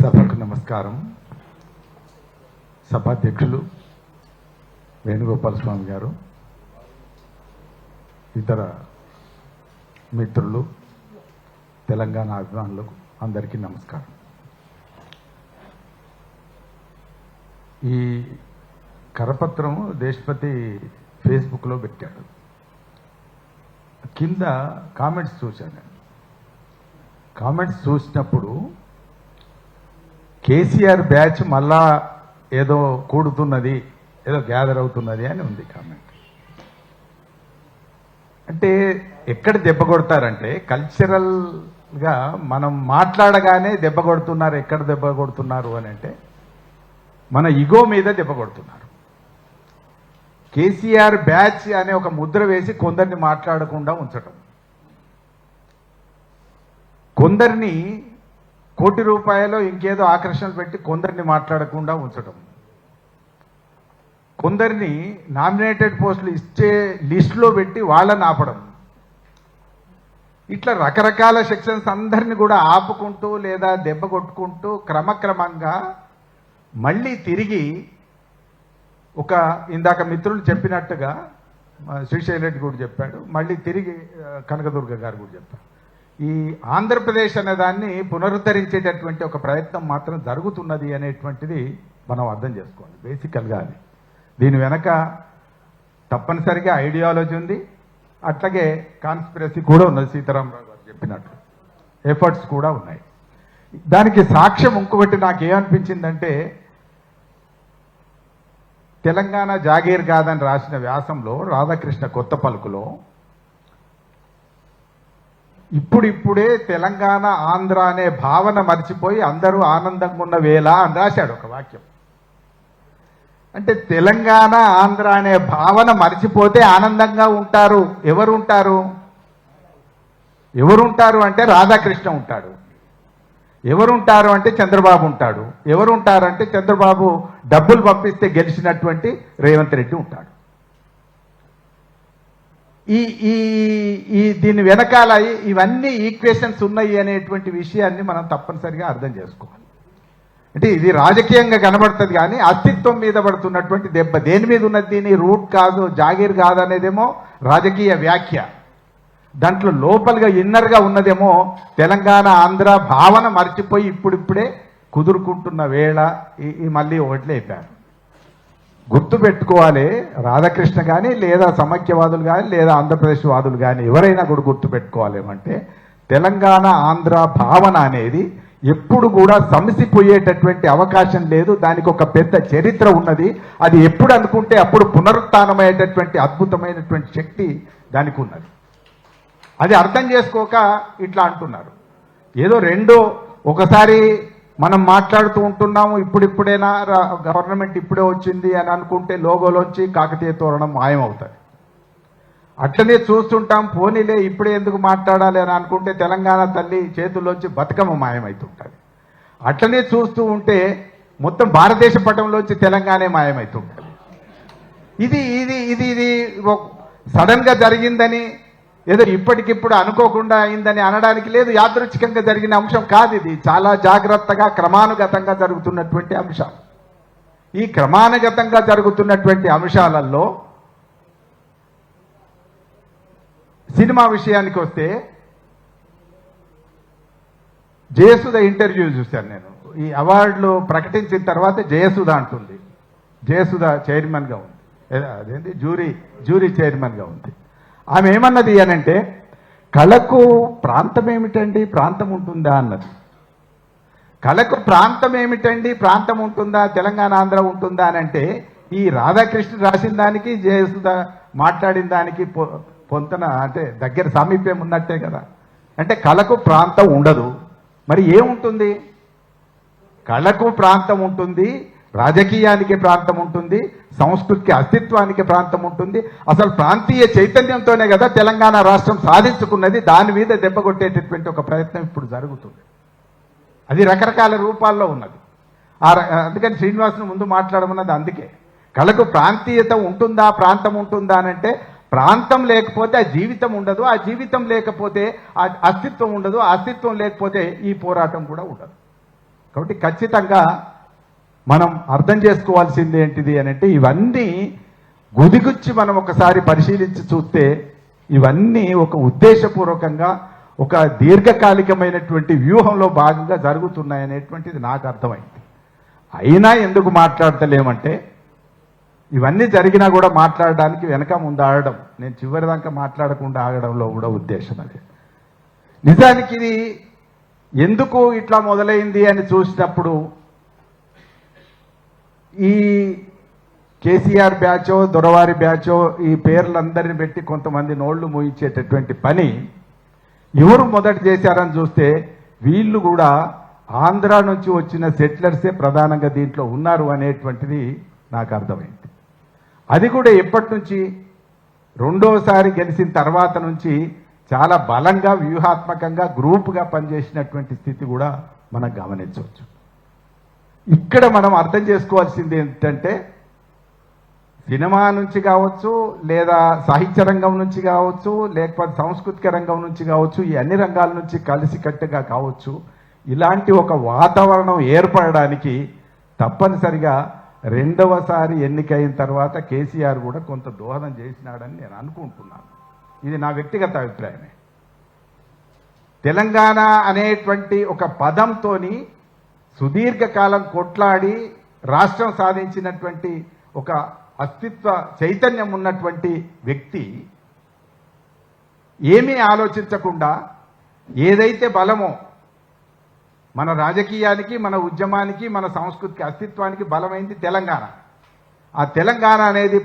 సభకు నమస్కారం. సభాధ్యక్షులు వేణుగోపాల స్వామి గారు, ఇతర మిత్రులు, తెలంగాణ అభిమానులకు అందరికీ నమస్కారం. ఈ కరపత్రం దేశపతి ఫేస్బుక్లో పెట్టాడు. కింద కామెంట్స్ చూశాను. కామెంట్స్ చూసినప్పుడు కేసీఆర్ బ్యాచ్ మళ్ళా ఏదో కూడుతున్నది, ఏదో గ్యాదర్ అవుతున్నది అని ఉంది కామెంట్. అంటే ఎక్కడ దెబ్బ కొడతారంటే కల్చరల్గా మనం మాట్లాడగానే దెబ్బ కొడుతున్నారు. ఎక్కడ దెబ్బ కొడుతున్నారు అని అంటే మన ఇగో మీద దెబ్బ కొడుతున్నారు. కేసీఆర్ బ్యాచ్ అనే ఒక ముద్ర వేసి కొందరిని మాట్లాడకుండా ఉంచటం, కొందరిని కోటి రూపాయలు ఇంకేదో ఆకర్షణలు పెట్టి కొందరిని మాట్లాడకుండా ఉంచటం, కొందరిని నామినేటెడ్ పోస్టులు ఇచ్చే లిస్టులో పెట్టి వాళ్ళని ఆపడం, ఇట్లా రకరకాల సెక్షన్స్ అందరినీ కూడా ఆపుకుంటూ లేదా దెబ్బ కొట్టుకుంటూ క్రమక్రమంగా మళ్ళీ తిరిగి ఒక ఇందాక మిత్రులు చెప్పినట్టుగా శ్రీశైల్ రెడ్డి కూడా చెప్పాడు, మళ్ళీ తిరిగి కనకదుర్గ గారు కూడా చెప్పారు, ఈ ఆంధ్రప్రదేశ్ అనే దాన్ని పునరుద్ధరించేటటువంటి ఒక ప్రయత్నం మాత్రం జరుగుతున్నది అనేటువంటిది మనం అర్థం చేసుకోవాలి. బేసికల్గా అది దీని వెనక తప్పనిసరిగా ఐడియాలజీ ఉంది, అట్లాగే కాన్స్పిరసీ కూడా ఉన్నది. సీతారామరావు గారు చెప్పినట్టు ఎఫర్ట్స్ కూడా ఉన్నాయి. దానికి సాక్ష్యం ఇంకొకటి నాకేమనిపించిందంటే, తెలంగాణ జాగీర్ కాదని రాసిన వ్యాసంలో రాధాకృష్ణ కొత్త పలుకులో ఇప్పుడిప్పుడే తెలంగాణ ఆంధ్ర అనే భావన మర్చిపోయి అందరూ ఆనందంగా ఉన్న వేళ అని రాశాడు ఒక వాక్యం. అంటే తెలంగాణ ఆంధ్ర అనే భావన మర్చిపోతే ఆనందంగా ఉంటారు. ఎవరుంటారు అంటే రాధాకృష్ణ ఉంటాడు. ఎవరుంటారు అంటే చంద్రబాబు ఉంటాడు. ఎవరుంటారంటే చంద్రబాబు డబ్బులు పంపిస్తే గెలిచినటువంటి రేవంత్ రెడ్డి ఉంటాడు. ఈ దీని వెనకాల ఇవన్నీ ఈక్వేషన్స్ ఉన్నాయి అనేటువంటి విషయాన్ని మనం తప్పనిసరిగా అర్థం చేసుకోవాలి. అంటే ఇది రాజకీయంగా కనబడుతుంది, కానీ అస్తిత్వం మీద పడుతున్నటువంటి దెబ్బ దేని మీద ఉన్నది? దీని రూట్ కాదు, జాగీర్ కాదు అనేదేమో రాజకీయ వ్యాఖ్య. దాంట్లో లోపలిగా ఇన్నర్గా ఉన్నదేమో తెలంగాణ ఆంధ్ర భావన మర్చిపోయి ఇప్పుడిప్పుడే కుదురుకుంటున్న వేళ ఈ మళ్ళీ ఒకటి లేపారు. గుర్తుపెట్టుకోవాలి, రాధాకృష్ణ కానీ లేదా సమైక్యవాదులు కానీ లేదా ఆంధ్రప్రదేశ్ వాదులు కానీ ఎవరైనా కూడా గుర్తుపెట్టుకోవాలి ఏమంటే, తెలంగాణ ఆంధ్ర భావన అనేది ఎప్పుడు కూడా సమసిపోయేటటువంటి అవకాశం లేదు. దానికి ఒక పెద్ద చరిత్ర ఉన్నది. అది ఎప్పుడు అనుకుంటే అప్పుడు పునరుత్థానమయ్యేటటువంటి అద్భుతమైనటువంటి శక్తి దానికి ఉన్నది. అది అర్థం చేసుకోక ఇట్లా అంటున్నారు. ఏదో రెండో ఒకసారి మనం మాట్లాడుతూ ఉంటున్నాము, ఇప్పుడిప్పుడైనా గవర్నమెంట్ ఇప్పుడే వచ్చింది అని అనుకుంటే లోగోలోంచి కాకతీయ తోరణం మాయమవుతుంది. అట్లనే చూస్తుంటాం, పోనీలే ఇప్పుడే ఎందుకు మాట్లాడాలి అని అనుకుంటే తెలంగాణ తల్లి చేతుల్లోంచి బతుకమ్మ మాయమవుతుంటుంది. అట్లనే చూస్తూ ఉంటే మొత్తం భారతదేశ పటంలోంచి తెలంగాణ మాయమవుతుంటుంది. ఇది ఇది ఇది ఇది సడన్గా జరిగిందని ఏదో ఇప్పటికిప్పుడు అనుకోకుండా అయిందని అనడానికి లేదు. యాదృచ్ఛికంగా జరిగిన అంశం కాదు. ఇది చాలా జాగ్రత్తగా క్రమానుగతంగా జరుగుతున్నటువంటి అంశం. ఈ క్రమానుగతంగా జరుగుతున్నటువంటి అంశాలలో సినిమా విషయానికి వస్తే జయసుధ ఇంటర్వ్యూ చూశాను నేను. ఈ అవార్డులు ప్రకటించిన తర్వాత జయసుధ అంటుంది, జయసుధ చైర్మన్గా ఉంది, అదేంటి జ్యూరీ చైర్మన్గా ఉంది. ఆమె ఏమన్నది అనంటే, కళకు ప్రాంతం ఏమిటండి, ప్రాంతం ఉంటుందా అన్నది. కళకు ప్రాంతం ఏమిటండి, ప్రాంతం ఉంటుందా, తెలంగాణ ఆంధ్ర ఉంటుందా అని అంటే, ఈ రాధాకృష్ణ రాసిన దానికి జయసుధ మాట్లాడిన దానికి పొంతన అంటే దగ్గర సామీప్యం ఉన్నట్టే కదా. అంటే కళకు ప్రాంతం ఉండదు, మరి ఏముంటుంది? కళకు ప్రాంతం ఉంటుంది, రాజకీయానికి ప్రాంతం ఉంటుంది, సంస్కృతికి అస్తిత్వానికి ప్రాంతం ఉంటుంది. అసలు ప్రాంతీయ చైతన్యంతోనే కదా తెలంగాణ రాష్ట్రం సాధించుకున్నది. దాని మీద దెబ్బ కొట్టేటటువంటి ఒక ప్రయత్నం ఇప్పుడు జరుగుతుంది. అది రకరకాల రూపాల్లో ఉన్నది. అందుకని శ్రీనివాసును ముందు మాట్లాడమన్నది అందుకే. కళకు ప్రాంతీయత ఉంటుందా, ప్రాంతం ఉంటుందా అనంటే, ప్రాంతం లేకపోతే ఆ జీవితం ఉండదు, ఆ జీవితం లేకపోతే ఆ అస్తిత్వం ఉండదు, ఆ అస్తిత్వం లేకపోతే ఈ పోరాటం కూడా ఉండదు. కాబట్టి ఖచ్చితంగా మనం అర్థం చేసుకోవాల్సింది ఏంటిది అని అంటే ఇవన్నీ గుదిగుచ్చి మనం ఒకసారి పరిశీలించి చూస్తే ఇవన్నీ ఒక ఉద్దేశపూర్వకంగా ఒక దీర్ఘకాలికమైనటువంటి వ్యూహంలో భాగంగా జరుగుతున్నాయనేటువంటిది నాకు అర్థమైంది. అయినా ఎందుకు మాట్లాడతలేమంటే ఇవన్నీ జరిగినా కూడా మాట్లాడడానికి వెనక ముందు ఆడడం, నేను చివరిదాకా మాట్లాడకుండా ఆగడంలో కూడా ఉద్దేశం అది. నిజానికి ఇది ఎందుకు ఇట్లా మొదలైంది అని చూసినప్పుడు ఈ కేసీఆర్ బ్యాచో దొరవారి బ్యాచో ఈ పేర్లందరిని పెట్టి కొంతమంది నోళ్లు మూయించేటటువంటి పని ఎవరు మొదట చేశారని చూస్తే వీళ్ళు కూడా ఆంధ్ర నుంచి వచ్చిన సెటిలర్సే ప్రధానంగా దీంట్లో ఉన్నారు అనేటువంటిది నాకు అర్థమైంది. అది కూడా ఎప్పటి నుంచి రెండోసారి గెలిచిన తర్వాత నుంచి చాలా బలంగా వ్యూహాత్మకంగా గ్రూప్గా పనిచేసినటువంటి స్థితి కూడా మనం గమనించవచ్చు. ఇక్కడ మనం అర్థం చేసుకోవాల్సింది ఏంటంటే సినిమా నుంచి కావచ్చు, లేదా సాహిత్య రంగం నుంచి కావచ్చు, లేకపోతే సాంస్కృతిక రంగం నుంచి కావచ్చు, ఈ అన్ని రంగాల నుంచి కలిసికట్టుగా కావచ్చు, ఇలాంటి ఒక వాతావరణం ఏర్పడడానికి తప్పనిసరిగా రెండవసారి ఎన్నికైన తర్వాత కేసీఆర్ కూడా కొంత దోహదం చేసినాడని నేను అనుకుంటున్నాను. ఇది నా వ్యక్తిగత అభిప్రాయమే. తెలంగాణ అనేటువంటి ఒక పదంతోని సుదీర్ఘకాలం కొట్లాడి రాష్ట్రం సాధించినటువంటి ఒక అస్తిత్వ చైతన్యం ఉన్నటువంటి వ్యక్తి ఏమీ ఆలోచించకుండా ఏదైతే బలమో మన రాజకీయానికి, మన ఉద్యమానికి, మన సంస్కృతికి, అస్తిత్వానికి బలమైంది తెలంగాణ. ఆ తెలంగాణ అనేది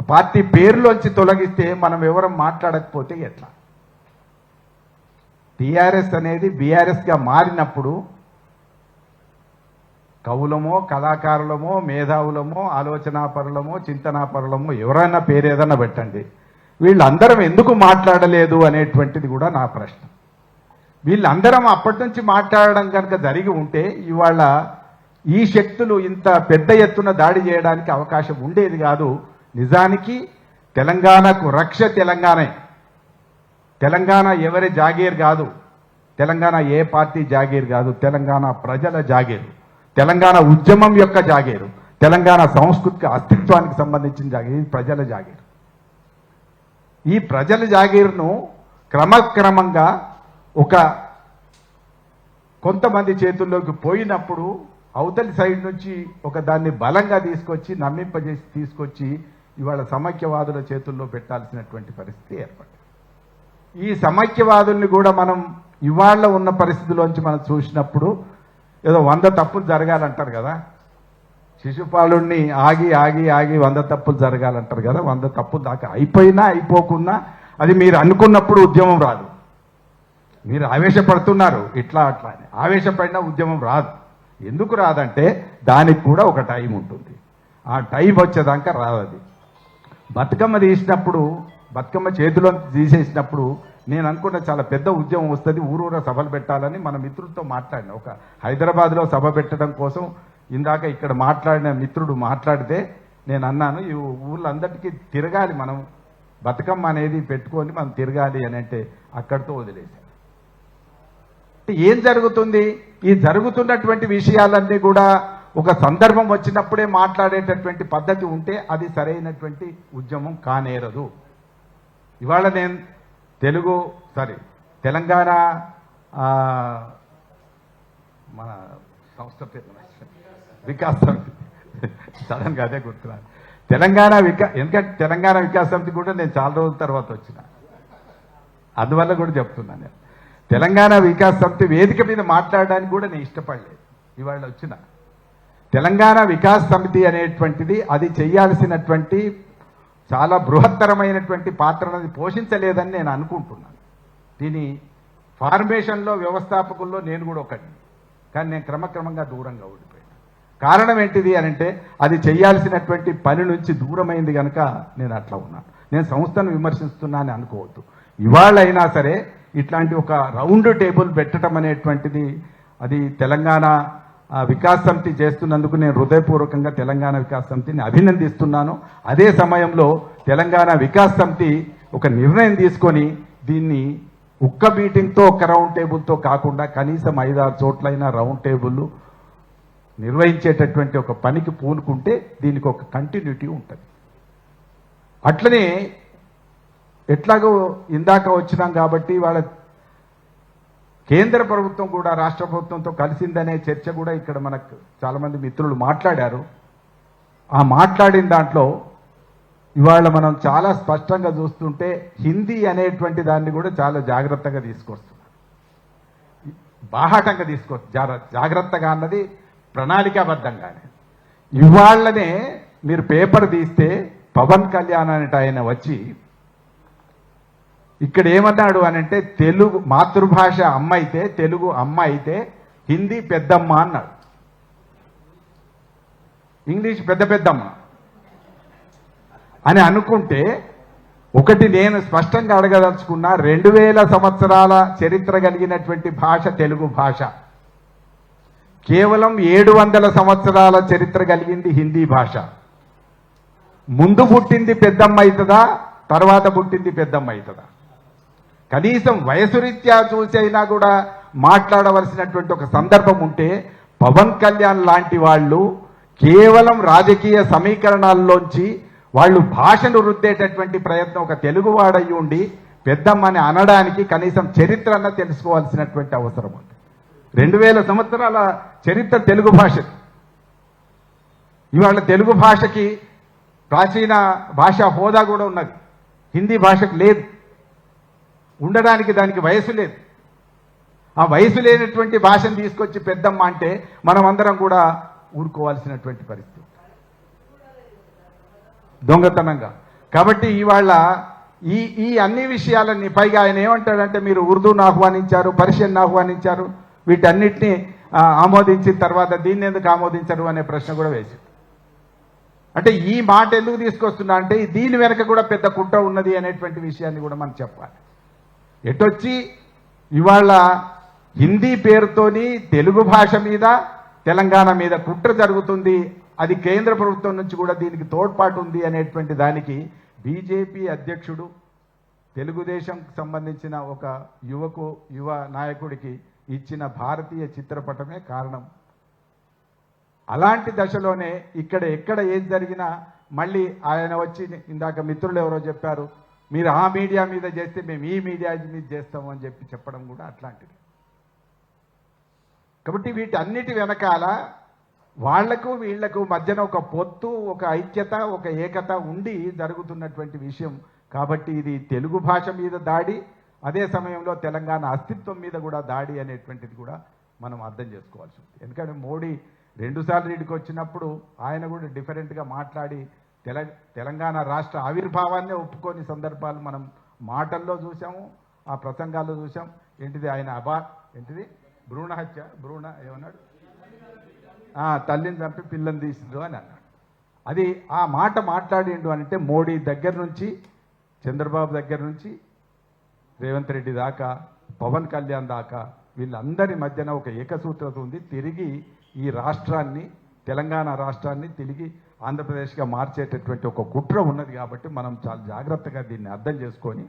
పార్టీ పేరులోంచి తొలగిస్తే మనం ఎవరం మాట్లాడకపోతే ఎట్లా? టీఆర్ఎస్ అనేది బీఆర్ఎస్గా మారినప్పుడు కవులమో, కళాకారులమో, మేధావులమో, ఆలోచనాపరులమో, చింతనాపరులమో ఎవరైనా పేరు ఏదన్నా పెట్టండి, వీళ్ళందరం ఎందుకు మాట్లాడలేదు అనేటువంటిది కూడా నా ప్రశ్న. వీళ్ళందరం అప్పటి నుంచి మాట్లాడడం కనుక జరిగి ఉంటే ఇవాళ ఈ శక్తులు ఇంత పెద్ద ఎత్తున దాడి చేయడానికి అవకాశం ఉండేది కాదు. నిజానికి తెలంగాణకు రక్ష తెలంగాణే. తెలంగాణ ఎవరి జాగీర్ కాదు, తెలంగాణ ఏ పార్టీ జాగీర్ కాదు, తెలంగాణ ప్రజల జాగీరు, తెలంగాణ ఉద్యమం యొక్క జాగీరు, తెలంగాణ సాంస్కృతిక అస్తిత్వానికి సంబంధించిన జాగీరు, ఇది ప్రజల జాగీరు. ఈ ప్రజల జాగీరును క్రమక్రమంగా ఒక కొంతమంది చేతుల్లోకి పోయినప్పుడు అవతలి సైడ్ నుంచి ఒక దాన్ని బలంగా తీసుకొచ్చి నమ్మింపజేసి తీసుకొచ్చి ఇవాళ సమైక్యవాదుల చేతుల్లో పెట్టాల్సినటువంటి పరిస్థితి ఏర్పడింది. ఈ సమైక్యవాదుల్ని కూడా మనం ఇవాళ ఉన్న పరిస్థితిలోంచి మనం చూసినప్పుడు ఏదో 100 తప్పులు జరగాలంటారు కదా, శిశుపాలుణ్ణి ఆగి ఆగి ఆగి 100 తప్పులు జరగాలంటారు కదా. 100 తప్పులు దాకా అయిపోయినా అయిపోకున్నా అది మీరు అనుకున్నప్పుడు ఉద్యమం రాదు. మీరు ఆవేశపడుతున్నారు ఇట్లా అట్లా అని, ఆవేశపడినా ఉద్యమం రాదు. ఎందుకు రాదంటే దానికి కూడా ఒక టైం ఉంటుంది. ఆ టైం వచ్చేదాకా రాదు. బతుకమ్మ తీసినప్పుడు, బతుకమ్మ చేతిలో తీసేసినప్పుడు నేను అనుకున్న చాలా పెద్ద ఉద్యమం వస్తుంది, ఊరూర సభలు పెట్టాలని మన మిత్రులతో మాట్లాడిన. ఒక హైదరాబాద్లో సభ పెట్టడం కోసం ఇందాక ఇక్కడ మాట్లాడిన మిత్రుడు మాట్లాడితే నేను అన్నాను, ఈ ఊళ్ళందరికీ తిరగాలి, మనం బతుకమ్మ అనేది పెట్టుకొని మనం తిరగాలి అని అంటే అక్కడితో వదిలేశాను. ఏం జరుగుతుంది? ఈ జరుగుతున్నటువంటి విషయాలన్నీ కూడా ఒక సందర్భం వచ్చినప్పుడే మాట్లాడేటటువంటి పద్ధతి ఉంటే అది సరైనటువంటి ఉద్యమం కానేరదు. ఇవాళ నేను తెలంగాణ మన సంస్థ పేరు వికాస్ సమితి, సడన్గా అదే గుర్తురాదు. ఎందుకంటే తెలంగాణ వికాస్ సమితి కూడా నేను చాలా రోజుల తర్వాత వచ్చిన, అందువల్ల కూడా చెప్తున్నాను. నేను తెలంగాణ వికాస్ సమితి వేదిక మీద మాట్లాడడానికి కూడా నేను ఇష్టపడలేదు. ఇవాళ వచ్చిన తెలంగాణ వికాస్ సమితి అనేటువంటిది అది చేయాల్సినటువంటి చాలా బృహత్తరమైనటువంటి పాత్రను పోషించలేదని నేను అనుకుంటున్నాను. దీని ఫార్మేషన్లో వ్యవస్థాపకుల్లో నేను కూడా ఒకటి, కానీ నేను క్రమక్రమంగా దూరంగా ఓడిపోయాను. కారణం ఏంటిది అని అంటే అది చేయాల్సినటువంటి పని నుంచి దూరమైంది కనుక నేను అట్లా ఉన్నాను. నేను సంస్థను విమర్శిస్తున్నానని అనుకోవద్దు. ఇవాళ అయినా సరే ఇట్లాంటి ఒక రౌండ్ టేబుల్ పెట్టడం అనేటువంటిది అది తెలంగాణ వికాస్ సమితి చేస్తున్నందుకు నేను హృదయపూర్వకంగా తెలంగాణ వికాస్ సమితిని అభినందిస్తున్నాను. అదే సమయంలో తెలంగాణ వికాస్ సమితి ఒక నిర్ణయం తీసుకొని దీన్ని ఒక్క మీటింగ్తో ఒక్క రౌండ్ టేబుల్తో కాకుండా కనీసం 5-6 చోట్లైనా రౌండ్ టేబుల్ నిర్వహించేటటువంటి ఒక పనికి పూనుకుంటే దీనికి ఒక కంటిన్యూటీ ఉంటుంది. అట్లనే ఎట్లాగో ఇందాక వచ్చినాం కాబట్టి వాళ్ళ కేంద్ర ప్రభుత్వం కూడా రాష్ట్ర ప్రభుత్వంతో కలిసిందనే చర్చ కూడా ఇక్కడ మనకు చాలామంది మిత్రులు మాట్లాడారు. ఆ మాట్లాడిన దాంట్లో ఇవాళ మనం చాలా స్పష్టంగా చూస్తుంటే హిందీ అనేటువంటి దాన్ని కూడా చాలా జాగ్రత్తగా తీసుకొస్తున్నాం, బాహాటంగా జాగ్రత్తగా అన్నది ప్రణాళికాబద్ధంగానే. ఇవాళ్ళనే మీరు పేపర్ తీస్తే పవన్ కళ్యాణ్ అనేట ఆయన వచ్చి ఇక్కడ ఏమన్నాడు అని అంటే, తెలుగు మాతృభాష అమ్మ అయితే, తెలుగు అమ్మ అయితే హిందీ పెద్దమ్మ అన్నాడు, ఇంగ్లీష్ పెద్దమ్మ అని అనుకుంటే, ఒకటి నేను స్పష్టంగా అడగదలుచుకున్నా, 2000 సంవత్సరాల చరిత్ర కలిగినటువంటి భాష తెలుగు భాష. కేవలం 700 సంవత్సరాల చరిత్ర కలిగింది హిందీ భాష. ముందు పుట్టింది పెద్దమ్మ అవుతుందా, తర్వాత పుట్టింది పెద్దమ్మ అవుతుందా? కనీసం వయసు రీత్యా చూసైనా కూడా మాట్లాడవలసినటువంటి ఒక సందర్భం ఉంటే, పవన్ కళ్యాణ్ లాంటి వాళ్ళు కేవలం రాజకీయ సమీకరణాల్లోంచి వాళ్ళు భాషను రుద్దేటటువంటి ప్రయత్నం, ఒక తెలుగువాడయ్యి ఉండి పెద్దమ్మని అనడానికి కనీసం చరిత్ర అన్న తెలుసుకోవాల్సినటువంటి అవసరం ఉంది. 2000 సంవత్సరాల చరిత్ర తెలుగు భాష. ఇవాళ తెలుగు భాషకి ప్రాచీన భాషా హోదా కూడా ఉన్నది, హిందీ భాషకు లేదు, ఉండడానికి దానికి వయసు లేదు. ఆ వయసు లేనటువంటి భాషను తీసుకొచ్చి పెద్దమ్మ అంటే మనం అందరం కూడా ఊరుకోవాల్సినటువంటి పరిస్థితి దొంగతనంగా. కాబట్టి ఇవాళ ఈ అన్ని విషయాలన్నీ, పైగా ఆయన ఏమంటాడంటే, మీరు ఉర్దూను ఆహ్వానించారు, పర్షియన్ ఆహ్వానించారు, వీటన్నిటినీ ఆమోదించిన తర్వాత దీన్ని ఎందుకు ఆమోదించరు అనే ప్రశ్న కూడా వేసి, అంటే ఈ మాట ఎందుకు తీసుకొస్తున్నా అంటే దీని వెనక కూడా పెద్ద కుట్ర ఉన్నది అనేటువంటి విషయాన్ని కూడా మనం చెప్పాలి. ఎటొచ్చి ఇవాళ హిందీ పేరుతోని తెలుగు భాష మీద, తెలంగాణ మీద కుట్ర జరుగుతుంది, అది కేంద్ర ప్రభుత్వం నుంచి కూడా దీనికి తోడ్పాటు ఉంది అనేటువంటి దానికి బీజేపీ అధ్యక్షుడు తెలుగుదేశంకి సంబంధించిన ఒక యువ నాయకుడికి ఇచ్చిన భారతీయ చిత్రపటమే కారణం. అలాంటి దశలోనే ఎక్కడ ఏది జరిగినా మళ్ళీ ఆయన వచ్చి, ఇందాక మిత్రులు ఎవరో చెప్పారు, మీరు ఆ మీడియా మీద చేస్తే మేము ఈ మీడియా మీద చేస్తాము అని చెప్పడం కూడా అట్లాంటిది. కాబట్టి వీటన్నిటి వెనకాల వాళ్లకు వీళ్లకు మధ్యన ఒక పొత్తు, ఒక ఐక్యత, ఒక ఏకత ఉండి జరుగుతున్నటువంటి విషయం. కాబట్టి ఇది తెలుగు భాష మీద దాడి, అదే సమయంలో తెలంగాణ అస్తిత్వం మీద కూడా దాడి అనేటువంటిది కూడా మనం అర్థం చేసుకోవాల్సి ఉంది. ఎందుకంటే మోడీ 2 సార్లు వీడికి వచ్చినప్పుడు ఆయన కూడా డిఫరెంట్గా మాట్లాడి తెలంగాణ రాష్ట్ర ఆవిర్భావాన్నే ఒప్పుకోని సందర్భాలు మనం మాటల్లో చూసాము, ఆ ప్రసంగాల్లో చూసాం. ఏంటిది ఆయన భ్రూణ హత్య, ఏమన్నాడు, తల్లిని చంపి పిల్లని తీసిండు అని అన్నాడు. అది ఆ మాట మాట్లాడిండు అంటే మోడీ దగ్గర నుంచి, చంద్రబాబు దగ్గర నుంచి, రేవంత్ రెడ్డి దాకా, పవన్ కళ్యాణ్ దాకా వీళ్ళందరి మధ్యన ఒక ఏకసూత్రత ఉంది. తిరిగి ఈ రాష్ట్రాన్ని, తెలంగాణ రాష్ట్రాన్ని తిరిగి ఆంధ్రప్రదేశ్గా మార్చేటటువంటి ఒక కుట్ర ఉన్నది. కాబట్టి మనం చాలా జాగ్రత్తగా దీన్ని అర్థం చేసుకొని,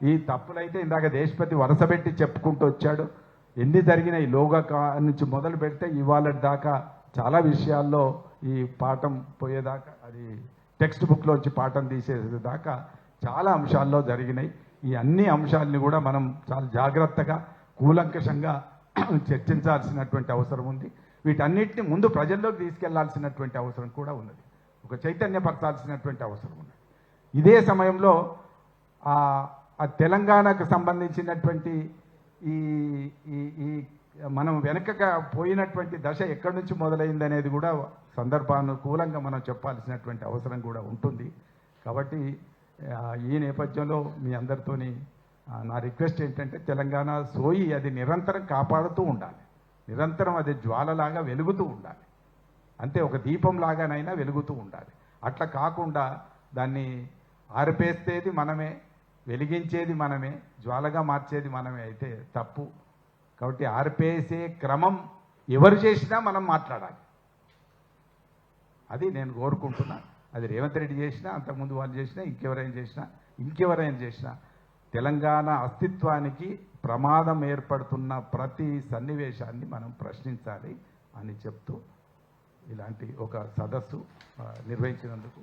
ఈ తప్పులైతే ఇందాక దేశపతి వరుసపెట్టి చెప్పుకుంటూ వచ్చాడు. ఎన్ని జరిగినాయి లోగా నుంచి మొదలు పెడితే ఇవాళ దాకా చాలా విషయాల్లో ఈ పాఠం పోయేదాకా, అది టెక్స్ట్ బుక్లోంచి పాఠం తీసేదాకా చాలా అంశాల్లో జరిగినాయి. ఈ అన్ని అంశాలని కూడా మనం చాలా జాగ్రత్తగా, కూలంకషంగా చర్చించాల్సినటువంటి అవసరం ఉంది. వీటన్నిటిని ముందు ప్రజల్లోకి తీసుకెళ్లాల్సినటువంటి అవసరం కూడా ఉన్నది, ఒక చైతన్యపరచాల్సినటువంటి అవసరం ఉన్నది. ఇదే సమయంలో ఆ తెలంగాణకు సంబంధించినటువంటి ఈ మనం వెనకగా పోయినటువంటి దశ ఎక్కడి నుంచి మొదలైంది అనేది కూడా సందర్భానుకూలంగా మనం చెప్పాల్సినటువంటి అవసరం కూడా ఉంటుంది. కాబట్టి ఈ నేపథ్యంలో మీ అందరితోని నా రిక్వెస్ట్ ఏంటంటే, తెలంగాణ సోయి అది నిరంతరం కాపాడుతూ ఉండాలి, నిరంతరం అది జ్వాలలాగా వెలుగుతూ ఉండాలి, అంతే, ఒక దీపంలాగానైనా వెలుగుతూ ఉండాలి. అట్లా కాకుండా దాన్ని ఆర్పేస్తేది మనమే, వెలిగించేది మనమే, జ్వాలగా మార్చేది మనమే అయితే తప్పు. కాబట్టి ఆర్పేసే క్రమం ఎవరు చేసినా మనం మాట్లాడాలి, అది నేను కోరుకుంటున్నా. అది రేవంత్ రెడ్డి చేసినా, అంతకుముందు వాళ్ళు చేసినా, ఇంకెవరైనా చేసినా తెలంగాణ అస్తిత్వానికి ప్రమాదం ఏర్పడుతున్న ప్రతి సన్నివేశాన్ని మనం ప్రశ్నించాలి అని చెప్తూ ఇలాంటి ఒక సదస్సు నిర్వహించినందుకు